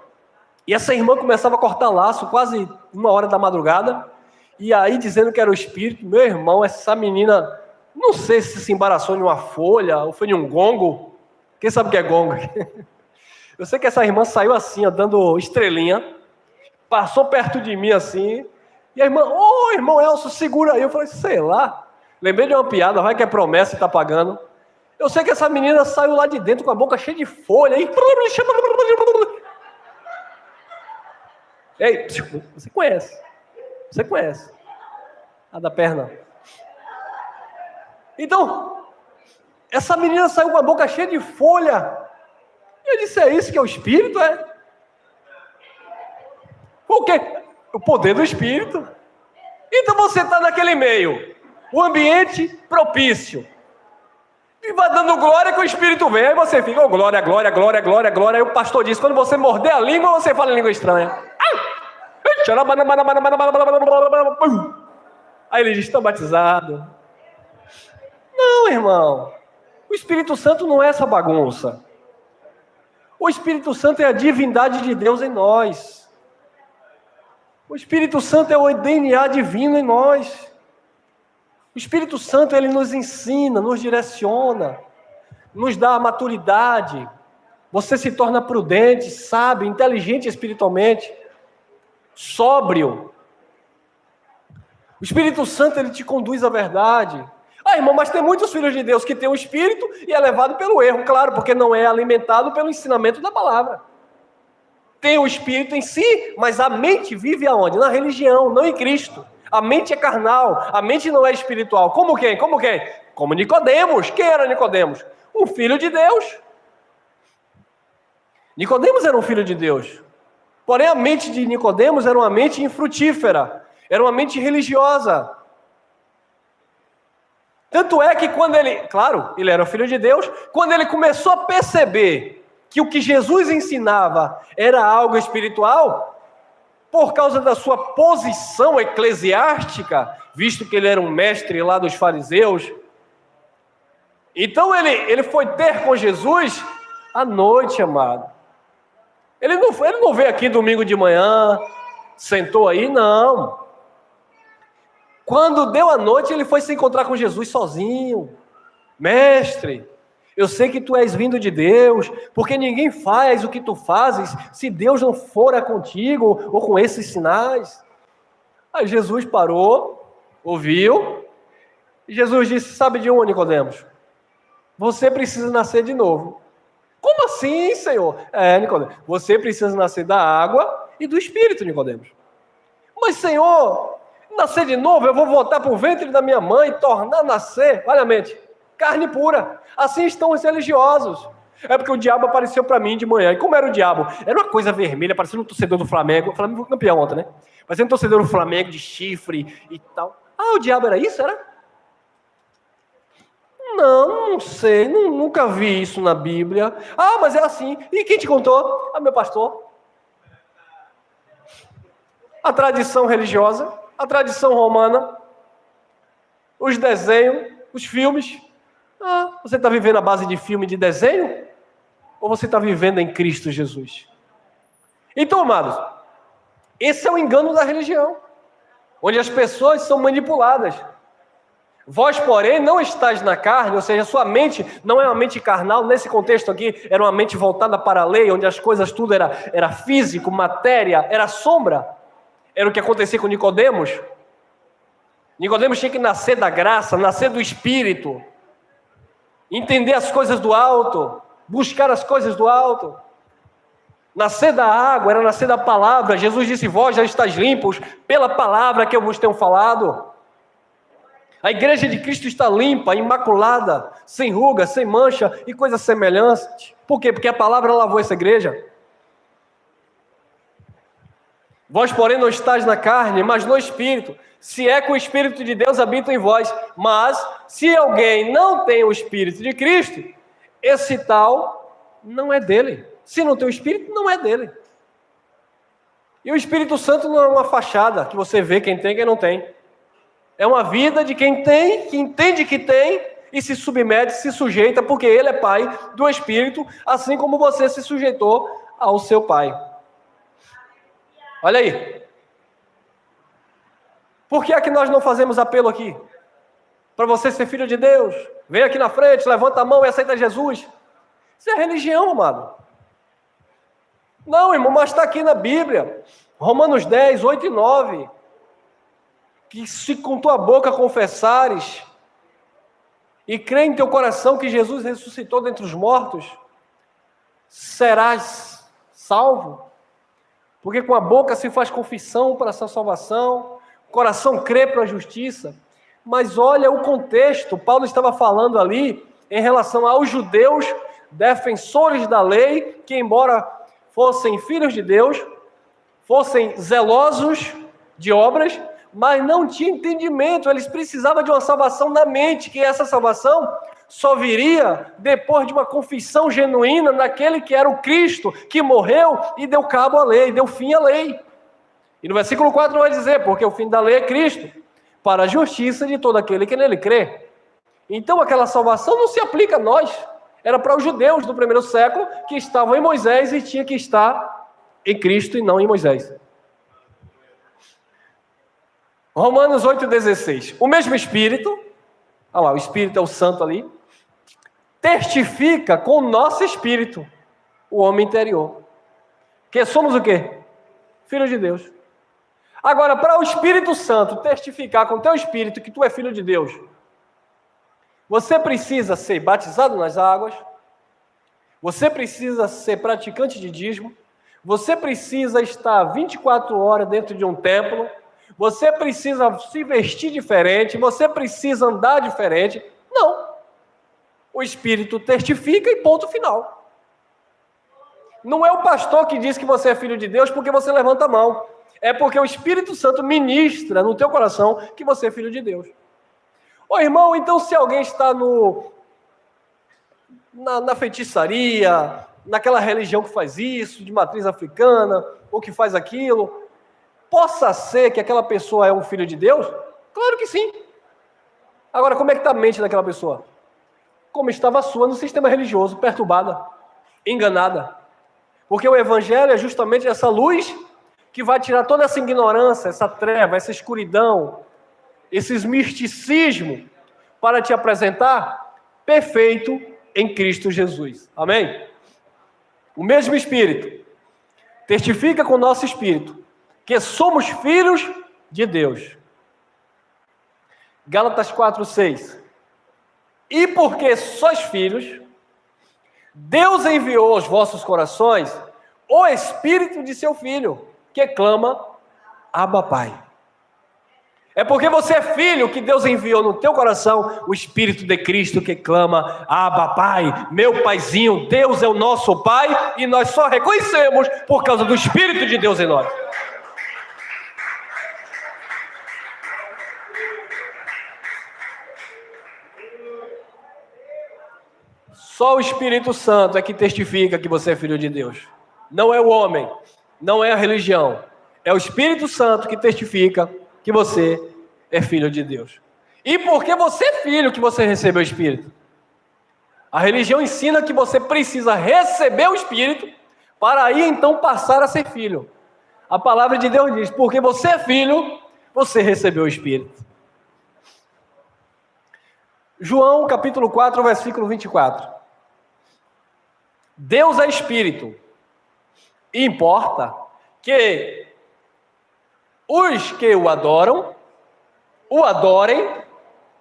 E essa irmã começava a cortar laço quase 1h da madrugada. E aí, dizendo que era o Espírito, meu irmão, essa menina, não sei se embaraçou em uma folha ou foi em um gongo. Quem sabe o que é gongo? Eu sei que essa irmã saiu assim, ó, dando estrelinha. Passou perto de mim assim. E a irmã, irmão Elcio, segura aí. Eu falei, sei lá. Lembrei de uma piada, vai que é promessa e tá pagando. Eu sei que essa menina saiu lá de dentro com a boca cheia de folha. E... Ei, você conhece. A da perna. Então, essa menina saiu com a boca cheia de folha. E eu disse, é isso que é o Espírito, é? Por quê? O poder do Espírito. Então você está naquele meio, o ambiente propício, e vai dando glória que o Espírito vem, aí você fica, glória, glória, glória, glória, glória. Aí o pastor diz, quando você morder a língua, você fala língua estranha. Aí ele diz, estão batizados. Não, irmão, o Espírito Santo não é essa bagunça. O Espírito Santo é a divindade de Deus em nós. O Espírito Santo é o DNA divino em nós. O Espírito Santo, ele nos ensina, nos direciona, nos dá a maturidade. Você se torna prudente, sábio, inteligente espiritualmente, sóbrio. O Espírito Santo, ele te conduz à verdade. Irmão, mas tem muitos filhos de Deus que têm o Espírito e é levado pelo erro, claro, porque não é alimentado pelo ensinamento da palavra. Tem o Espírito em si, mas a mente vive aonde? Na religião, não em Cristo. A mente é carnal, a mente não é espiritual. Como quem? Como Nicodemos. Quem era Nicodemos? O filho de Deus. Nicodemos era um filho de Deus. Porém, a mente de Nicodemos era uma mente infrutífera, era uma mente religiosa. Tanto é que quando ele era o filho de Deus, quando ele começou a perceber que o que Jesus ensinava era algo espiritual, por causa da sua posição eclesiástica, visto que ele era um mestre lá dos fariseus, então ele foi ter com Jesus à noite, amado. Ele não veio aqui domingo de manhã, sentou aí, não. Quando deu a noite, ele foi se encontrar com Jesus sozinho. Mestre, eu sei que tu és vindo de Deus, porque ninguém faz o que tu fazes se Deus não fora contigo ou com esses sinais. Aí Jesus parou, ouviu, e Jesus disse, sabe de onde, Nicodemos? Você precisa nascer de novo. Como assim, Senhor? Nicodemos, você precisa nascer da água e do Espírito, Nicodemos. Mas, Senhor, nascer de novo, eu vou voltar para o ventre da minha mãe, tornar a nascer. Olha a mente, carne pura. Assim estão os religiosos. É porque o diabo apareceu para mim de manhã. E como era o diabo? Era uma coisa vermelha, parecendo um torcedor do Flamengo. O Flamengo foi campeão ontem, né? Parecendo um torcedor do Flamengo, de chifre e tal. Ah, o diabo era isso, era? Não sei, nunca vi isso na Bíblia. Ah, mas é assim. E quem te contou? Ah, meu pastor. A tradição religiosa, a tradição romana, os desenhos, os filmes. Ah, você está vivendo à base de filme de desenho? Ou você está vivendo em Cristo Jesus? Então, amados, esse é o engano da religião, onde as pessoas são manipuladas. Vós, porém, não estáis na carne, ou seja, sua mente não é uma mente carnal. Nesse contexto aqui, era uma mente voltada para a lei, onde as coisas tudo era físico, matéria, era sombra. Era o que acontecia com Nicodemos. Nicodemos tinha que nascer da graça, nascer do Espírito, entender as coisas do alto, buscar as coisas do alto. Nascer da água era nascer da palavra. Jesus disse: vós já estáis limpos pela palavra que eu vos tenho falado. A igreja de Cristo está limpa, imaculada, sem ruga, sem mancha e coisas semelhantes. Por quê? Porque a palavra lavou essa igreja. Vós, porém, não estáis na carne, mas no Espírito. Se é que o Espírito de Deus habita em vós. Mas, se alguém não tem o Espírito de Cristo, esse tal não é dele. Se não tem o Espírito, não é dele. E o Espírito Santo não é uma fachada que você vê quem tem e quem não tem. É uma vida de quem tem, que entende que tem e se submete, se sujeita, porque ele é pai do Espírito, assim como você se sujeitou ao seu pai. Olha aí. Por que é que nós não fazemos apelo aqui? Para você ser filho de Deus, vem aqui na frente, levanta a mão e aceita Jesus. Isso é religião, amado. Não, irmão, mas está aqui na Bíblia. Romanos 10, 8 e 9. Que se com tua boca confessares e crê em teu coração que Jesus ressuscitou dentre os mortos, serás salvo. Porque com a boca se faz confissão para a sua salvação, o coração crê para a justiça. Mas olha o contexto, Paulo estava falando ali em relação aos judeus, defensores da lei, que embora fossem filhos de Deus, fossem zelosos de obras, mas não tinha entendimento. Eles precisavam de uma salvação na mente, que essa salvação só viria depois de uma confissão genuína naquele que era o Cristo, que morreu e deu cabo à lei, deu fim à lei. E no versículo 4 vai dizer: porque o fim da lei é Cristo, para a justiça de todo aquele que nele crê. Então aquela salvação não se aplica a nós, era para os judeus do primeiro século, que estavam em Moisés e tinha que estar em Cristo e não em Moisés. Romanos 8,16. O mesmo Espírito, olha lá, o Espírito é o Santo ali, testifica com o nosso Espírito, o homem interior. Que somos o quê? Filhos de Deus. Agora, para o Espírito Santo testificar com o teu Espírito que tu é filho de Deus, você precisa ser batizado nas águas, você precisa ser praticante de dízimo, você precisa estar 24 horas dentro de um templo, você precisa se vestir diferente, você precisa andar diferente. Não. O Espírito testifica e ponto final. Não é o pastor que diz que você é filho de Deus porque você levanta a mão. É porque o Espírito Santo ministra no teu coração que você é filho de Deus. Ô irmão, então se alguém está na feitiçaria, naquela religião que faz isso, de matriz africana, ou que faz aquilo, possa ser que aquela pessoa é um filho de Deus? Claro que sim. Agora, como é que está a mente daquela pessoa? Como estava a sua no sistema religioso, perturbada, enganada. Porque o Evangelho é justamente essa luz que vai tirar toda essa ignorância, essa treva, essa escuridão, esses misticismos, para te apresentar perfeito em Cristo Jesus. Amém? O mesmo Espírito testifica com o nosso Espírito que somos filhos de Deus. Gálatas 4:6. E porque sois filhos, Deus enviou aos vossos corações o Espírito de seu Filho, que clama, Abba, Pai. É porque você é filho que Deus enviou no teu coração o Espírito de Cristo que clama: Abba, Pai, meu Paizinho. Deus é o nosso Pai e nós só reconhecemos por causa do Espírito de Deus em nós. Só o Espírito Santo é que testifica que você é filho de Deus. Não é o homem, não é a religião. É o Espírito Santo que testifica que você é filho de Deus. E porque você é filho que você recebeu o Espírito. A religião ensina que você precisa receber o Espírito para aí então passar a ser filho. A palavra de Deus diz: porque você é filho, você recebeu o Espírito. João capítulo 4, versículo 24. Deus é Espírito. E importa que os que o adorem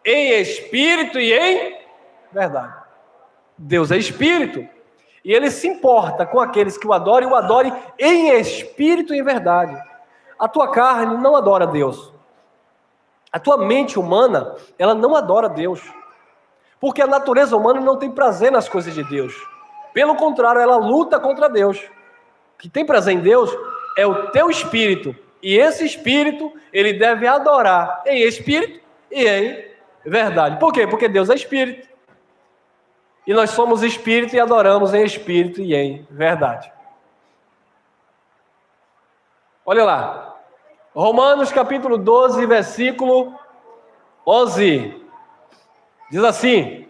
em espírito e em verdade. Deus é Espírito. E Ele se importa com aqueles que o adorem em espírito e em verdade. A tua carne não adora Deus. A tua mente humana, ela não adora Deus. Porque a natureza humana não tem prazer nas coisas de Deus. Pelo contrário, ela luta contra Deus. O que tem prazer em Deus é o teu espírito. E esse espírito, ele deve adorar em espírito e em verdade. Por quê? Porque Deus é espírito. E nós somos espírito e adoramos em espírito e em verdade. Olha lá. Romanos capítulo 12, versículo 11. Diz assim: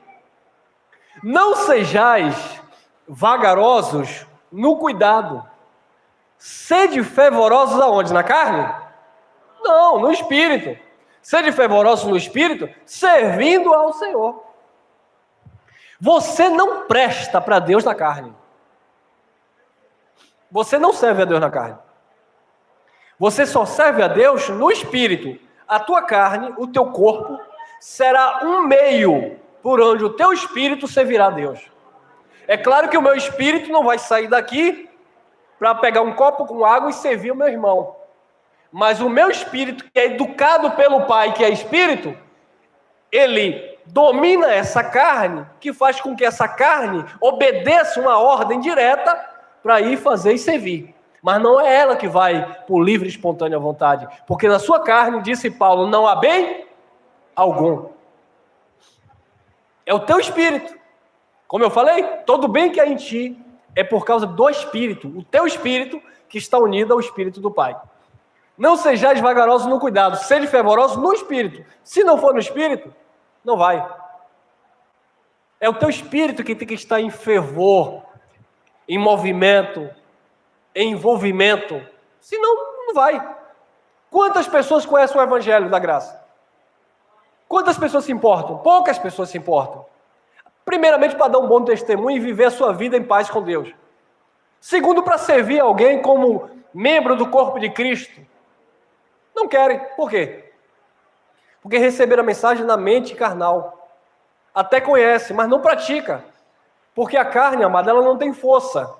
não sejais vagarosos no cuidado. Sede fervorosos aonde? Na carne? Não, no espírito. Sede fervorosos no espírito, servindo ao Senhor. Você não presta para Deus na carne. Você não serve a Deus na carne. Você só serve a Deus no espírito. A tua carne, o teu corpo, será um meio por onde o teu espírito servirá a Deus. É claro que o meu espírito não vai sair daqui para pegar um copo com água e servir o meu irmão. Mas o meu espírito, que é educado pelo Pai, que é espírito, ele domina essa carne, que faz com que essa carne obedeça uma ordem direta para ir fazer e servir. Mas não é ela que vai por livre e espontânea vontade. Porque na sua carne, disse Paulo, não há bem algum. É o teu espírito. Como eu falei, todo bem que há em ti é por causa do Espírito, o teu Espírito que está unido ao Espírito do Pai. Não sejais vagarosos no cuidado, sede fervorosos no Espírito. Se não for no Espírito, não vai. É o teu Espírito que tem que estar em fervor, em movimento, em envolvimento. Senão, não vai. Quantas pessoas conhecem o Evangelho da Graça? Quantas pessoas se importam? Poucas pessoas se importam. Primeiramente, para dar um bom testemunho e viver a sua vida em paz com Deus. Segundo, para servir alguém como membro do corpo de Cristo. Não querem. Por quê? Porque receberam a mensagem na mente carnal. Até conhece, mas não pratica. Porque a carne, amada, ela não tem força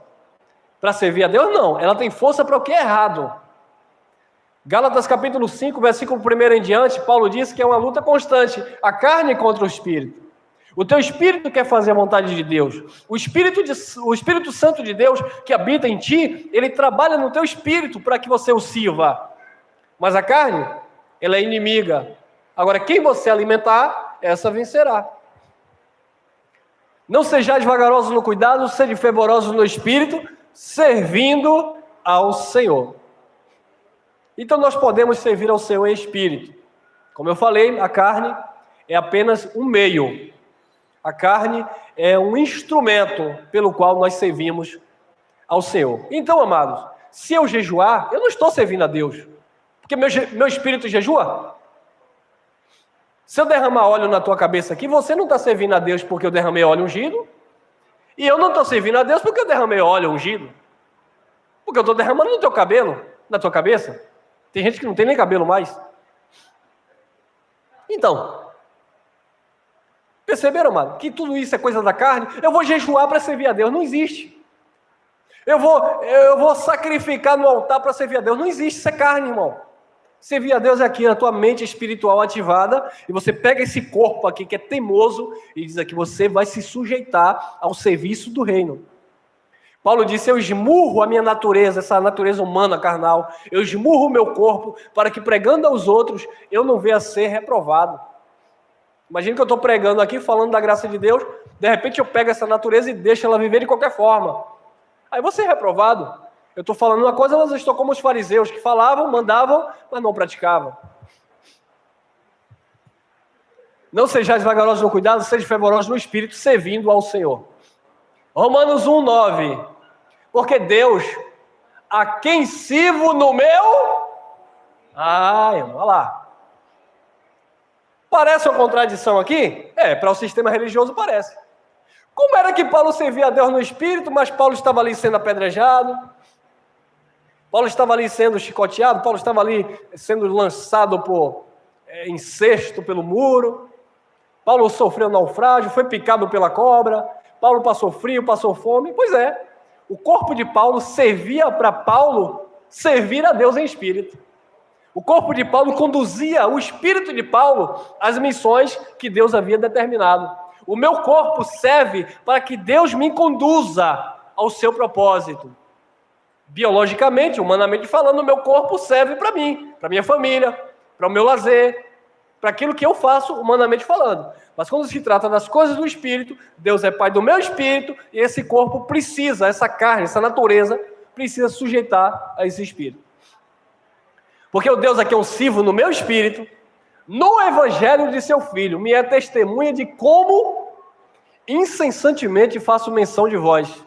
para servir a Deus, não. Ela tem força para o que é errado. Gálatas capítulo 5, versículo 1 em diante, Paulo diz que é uma luta constante. A carne contra o Espírito. O teu Espírito quer fazer a vontade de Deus. O Espírito Santo de Deus que habita em ti, ele trabalha no teu Espírito para que você o sirva. Mas a carne, ela é inimiga. Agora, quem você alimentar, essa vencerá. Não sejais vagarosos no cuidado, sede fervorosos no Espírito, servindo ao Senhor. Então nós podemos servir ao Senhor em Espírito. Como eu falei, a carne é apenas um meio. A carne é um instrumento pelo qual nós servimos ao Senhor. Então, amados, se eu jejuar, eu não estou servindo a Deus. Porque meu espírito jejua. Se eu derramar óleo na tua cabeça aqui, você não está servindo a Deus porque eu derramei óleo ungido. E eu não estou servindo a Deus porque eu derramei óleo ungido. Porque eu estou derramando no teu cabelo, na tua cabeça. Tem gente que não tem nem cabelo mais. Então, perceberam, mano, que tudo isso é coisa da carne? Eu vou jejuar para servir a Deus. Não existe. Eu vou sacrificar no altar para servir a Deus. Não existe, isso é carne, irmão. Servir a Deus é aqui, na tua mente espiritual ativada, e você pega esse corpo aqui que é teimoso, e diz aqui, você vai se sujeitar ao serviço do reino. Paulo disse, eu esmurro a minha natureza, essa natureza humana, carnal, eu esmurro o meu corpo, para que pregando aos outros, eu não venha a ser reprovado. Imagina que eu estou pregando aqui, falando da graça de Deus, de repente eu pego essa natureza e deixo ela viver de qualquer forma. Aí você é reprovado. Eu estou falando uma coisa, mas eu estou como os fariseus, que falavam, mandavam, mas não praticavam. Não sejais vagarosos no cuidado, sejam fervorosos no espírito, servindo ao Senhor. Romanos 1:9. Porque Deus, a quem sirvo no meu... irmão, olha lá. Parece uma contradição aqui? Para o sistema religioso parece. Como era que Paulo servia a Deus no espírito, mas Paulo estava ali sendo apedrejado? Paulo estava ali sendo chicoteado, Paulo estava ali sendo lançado em cesto pelo muro. Paulo sofreu naufrágio, foi picado pela cobra. Paulo passou frio, passou fome. Pois é, o corpo de Paulo servia para Paulo servir a Deus em espírito. O corpo de Paulo conduzia o espírito de Paulo às missões que Deus havia determinado. O meu corpo serve para que Deus me conduza ao seu propósito. Biologicamente, humanamente falando, o meu corpo serve para mim, para minha família, para o meu lazer, para aquilo que eu faço, humanamente falando. Mas quando se trata das coisas do Espírito, Deus é Pai do meu Espírito, e esse corpo precisa, essa carne, essa natureza, precisa sujeitar a esse Espírito. Porque o Deus a quem eu sirvo no meu Espírito, no Evangelho de seu Filho, me é testemunha de como incessantemente faço menção de vós.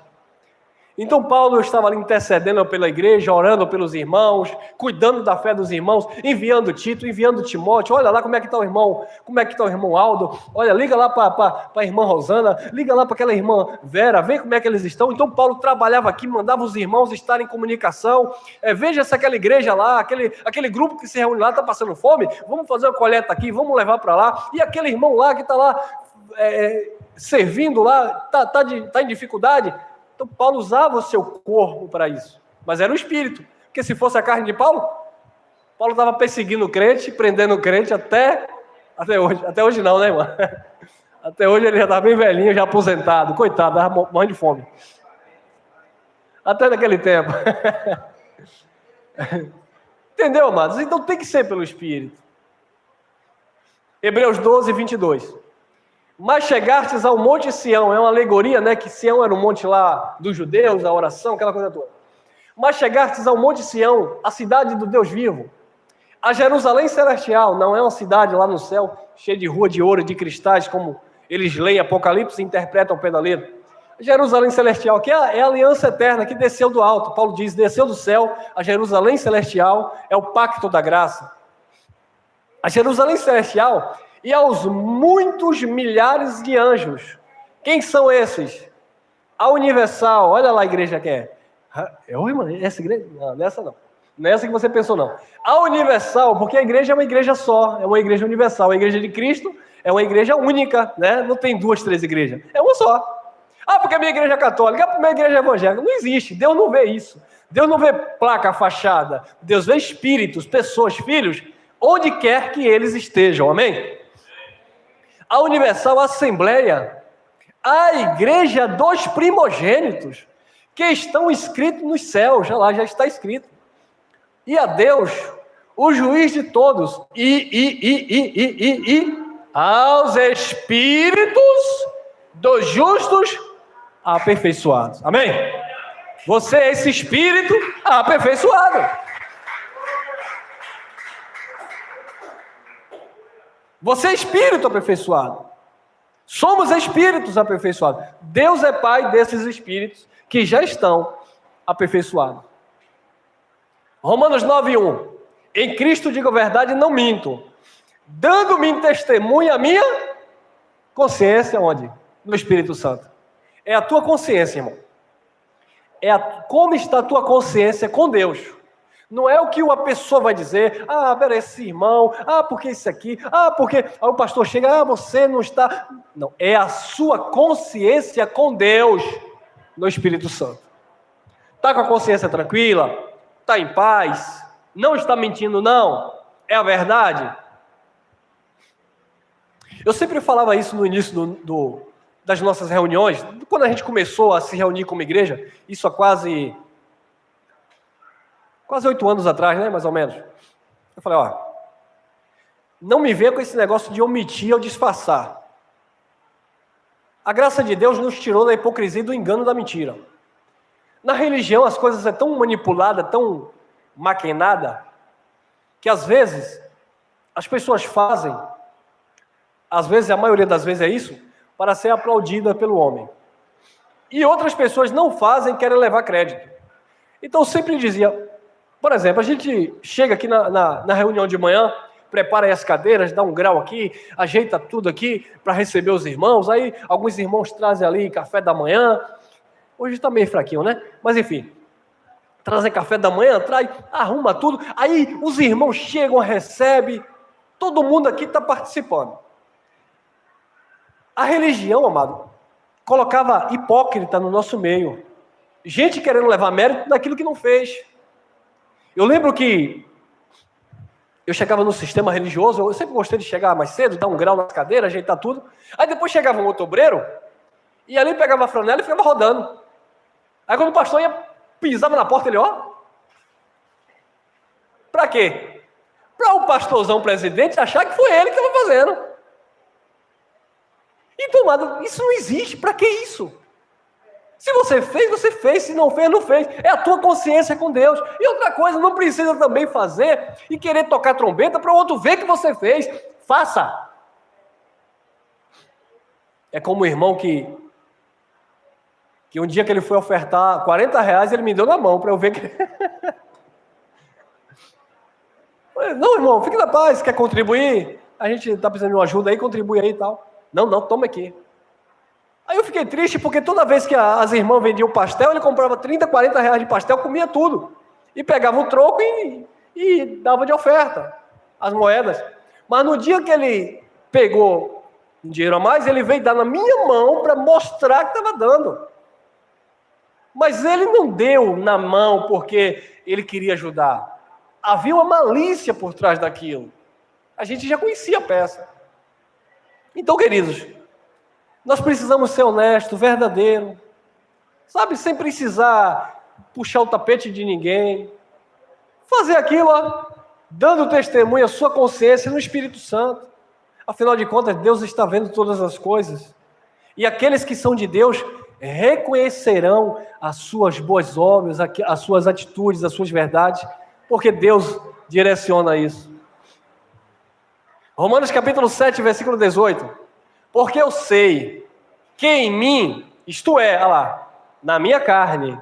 Então Paulo estava ali intercedendo pela igreja, orando pelos irmãos, cuidando da fé dos irmãos, enviando Tito, enviando Timóteo. Olha lá como é que está o irmão, como é que está o irmão Aldo. Olha, liga lá para a irmã Rosana, liga lá para aquela irmã Vera, vê como é que eles estão. Então Paulo trabalhava aqui, mandava os irmãos estarem em comunicação. Veja se aquela igreja lá, aquele grupo que se reúne lá está passando fome, vamos fazer uma coleta aqui, vamos levar para lá. E aquele irmão lá que está lá servindo lá, está em dificuldade. Então Paulo usava o seu corpo para isso, mas era o espírito, porque se fosse a carne de Paulo estava perseguindo o crente, prendendo o crente até hoje não, né, irmão? Até hoje ele já estava bem velhinho, já aposentado, coitado, estava morrendo de fome, até naquele tempo. Entendeu, amados? Então tem que ser pelo espírito. Hebreus 12:22. Mas chegastes ao monte Sião, é uma alegoria, né, que Sião era o monte lá dos judeus, a oração, aquela coisa toda. Mas chegastes ao monte Sião, a cidade do Deus vivo, a Jerusalém celestial, não é uma cidade lá no céu, cheia de rua de ouro e de cristais, como eles leem Apocalipse e interpretam o pedaleiro. Jerusalém celestial, que é a aliança eterna que desceu do alto. Paulo diz, desceu do céu, a Jerusalém celestial é o pacto da graça. A Jerusalém celestial e aos muitos milhares de anjos. Quem são esses? A Universal, olha lá a igreja que é. Irmão, essa igreja? Não, nessa não. Não é essa que você pensou, não. A Universal, porque a igreja é uma igreja só, é uma igreja universal. A igreja de Cristo é uma igreja única, né? Não tem 2, 3 igrejas, é uma só. Porque a minha igreja é católica, a minha igreja é evangélica. Não existe, Deus não vê isso. Deus não vê placa, fachada. Deus vê espíritos, pessoas, filhos, onde quer que eles estejam, amém? A Universal Assembleia, a igreja dos primogênitos, que estão escritos nos céus, já está escrito. E a Deus, o juiz de todos, aos espíritos dos justos aperfeiçoados. Amém? Você é esse espírito aperfeiçoado. Você é espírito aperfeiçoado. Somos espíritos aperfeiçoados. Deus é Pai desses espíritos que já estão aperfeiçoados. Romanos 9:1. Em Cristo digo a verdade e não minto, dando-me testemunha a minha consciência, onde? No Espírito Santo. É a tua consciência, irmão. Como está a tua consciência com Deus. Não é o que uma pessoa vai dizer, pera, esse irmão, porque isso aqui, porque... Aí o pastor chega, você não está... Não, é a sua consciência com Deus no Espírito Santo. Está com a consciência tranquila? Está em paz? Não está mentindo, não? É a verdade? Eu sempre falava isso no início das nossas reuniões, quando a gente começou a se reunir como igreja, isso há quase 8 anos atrás, né, mais ou menos. Eu falei, não me venha com esse negócio de omitir ou disfarçar. A graça de Deus nos tirou da hipocrisia e do engano da mentira. Na religião as coisas são tão manipuladas, tão maquinadas, que às vezes as pessoas fazem, às vezes, a maioria das vezes é isso, para ser aplaudida pelo homem. E outras pessoas não fazem, querem levar crédito. Então eu sempre dizia, por exemplo, a gente chega aqui na reunião de manhã, prepara aí as cadeiras, dá um grau aqui, ajeita tudo aqui para receber os irmãos, aí alguns irmãos trazem ali café da manhã, hoje está meio fraquinho, né? Mas enfim, trazem café da manhã, arruma tudo, aí os irmãos chegam, recebem, todo mundo aqui está participando. A religião, amado, colocava hipócrita no nosso meio, gente querendo levar mérito daquilo que não fez. Eu lembro que eu chegava no sistema religioso, eu sempre gostei de chegar mais cedo, dar um grau nas cadeiras, ajeitar tudo. Aí depois chegava um outro obreiro, e ali pegava a flanela e ficava rodando. Aí quando o pastor pisava na porta, ele, pra quê? Para o pastorzão presidente achar que foi ele que estava fazendo. Então, amado, isso não existe, para que isso? Se você fez, você fez. Se não fez, não fez. É a tua consciência com Deus. E outra coisa, não precisa também fazer e querer tocar trombeta para o outro ver que você fez. Faça. É como o irmão que um dia que ele foi ofertar R$40, ele me deu na mão para eu ver que... Não, irmão, fique na paz, quer contribuir? A gente está precisando de uma ajuda aí, contribui aí e tal. Não, toma aqui. Aí eu fiquei triste porque toda vez que as irmãs vendiam pastel, ele comprava R$30, R$40 de pastel, comia tudo. E pegava o troco e dava de oferta, as moedas. Mas no dia que ele pegou um dinheiro a mais, ele veio dar na minha mão para mostrar que estava dando. Mas ele não deu na mão porque ele queria ajudar. Havia uma malícia por trás daquilo. A gente já conhecia a peça. Então, queridos, nós precisamos ser honestos, verdadeiro, sabe, sem precisar puxar o tapete de ninguém, fazer aquilo, dando testemunho à sua consciência no Espírito Santo. Afinal de contas, Deus está vendo todas as coisas, e aqueles que são de Deus reconhecerão as suas boas obras, as suas atitudes, as suas verdades, porque Deus direciona isso. Romanos capítulo 7, versículo 18. Porque eu sei que em mim, isto é, olha lá, na minha carne,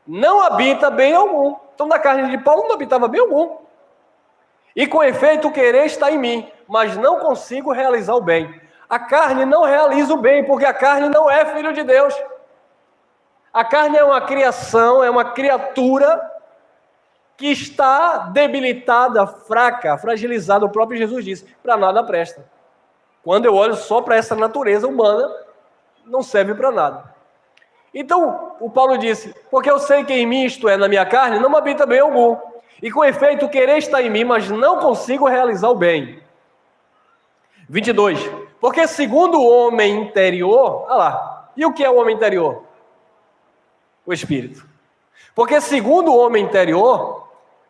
não habita bem algum. Então na carne de Paulo não habitava bem algum. E com efeito o querer está em mim, mas não consigo realizar o bem. A carne não realiza o bem, porque a carne não é filho de Deus. A carne é uma criação, é uma criatura que está debilitada, fraca, fragilizada. O próprio Jesus disse, para nada presta. Quando eu olho só para essa natureza humana, não serve para nada. Então, o Paulo disse, porque eu sei que em mim, isto é, na minha carne, não habita bem algum. E com efeito, o querer está em mim, mas não consigo realizar o bem. 22. Porque segundo o homem interior, olha lá, e o que é o homem interior? O Espírito. Porque segundo o homem interior,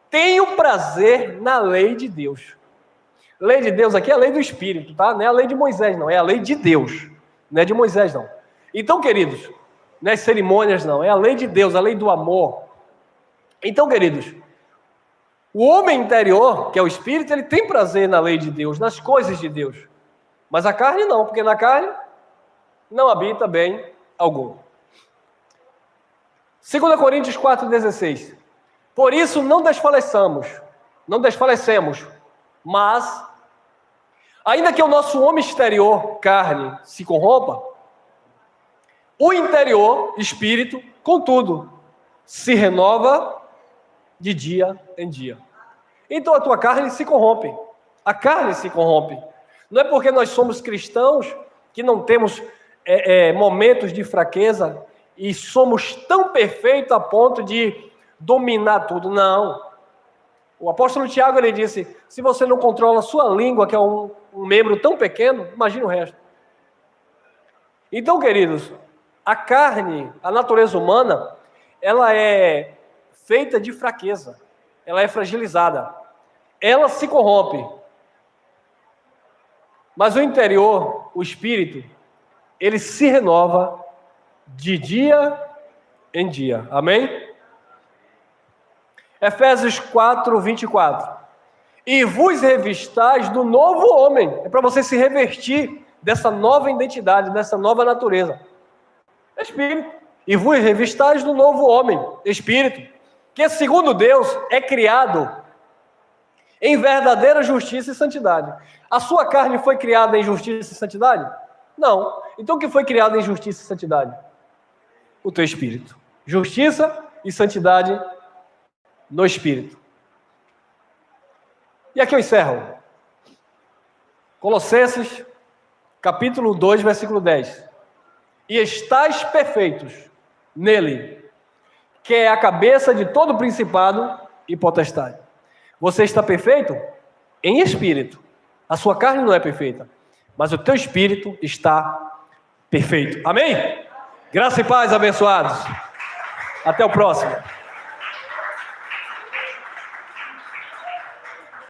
tenho prazer na lei de Deus. Lei de Deus aqui é a lei do Espírito, tá? Não é a lei de Moisés, não. É a lei de Deus. Não é de Moisés, não. Então, queridos, não é cerimônias, não. É a lei de Deus, a lei do amor. Então, queridos, o homem interior, que é o Espírito, ele tem prazer na lei de Deus, nas coisas de Deus. Mas a carne não, porque na carne não habita bem algum. 2 Coríntios 4,16. Por isso não desfalecemos, mas, ainda que o nosso homem exterior, carne, se corrompa, o interior, espírito, contudo, se renova de dia em dia. Então a tua carne se corrompe. A carne se corrompe. Não é porque nós somos cristãos que não temos momentos de fraqueza e somos tão perfeitos a ponto de dominar tudo. Não. O apóstolo Tiago, ele disse, se você não controla a sua língua, que é um membro tão pequeno, imagine o resto. Então, queridos, a carne, a natureza humana, ela é feita de fraqueza, ela é fragilizada, ela se corrompe. Mas o interior, o espírito, ele se renova de dia em dia. Amém? Efésios 4, 24. E vos revistais do novo homem. É para você se revestir dessa nova identidade, dessa nova natureza. Espírito. E vos revistais do novo homem, espírito, que segundo Deus é criado em verdadeira justiça e santidade. A sua carne foi criada em justiça e santidade? Não. Então o que foi criado em justiça e santidade? O teu espírito. Justiça e santidade no espírito. E aqui eu encerro. Colossenses, capítulo 2, versículo 10. E estais perfeitos nele, que é a cabeça de todo principado e potestade. Você está perfeito em espírito. A sua carne não é perfeita, mas o teu espírito está perfeito. Amém? Graça e paz, abençoados. Até o próximo.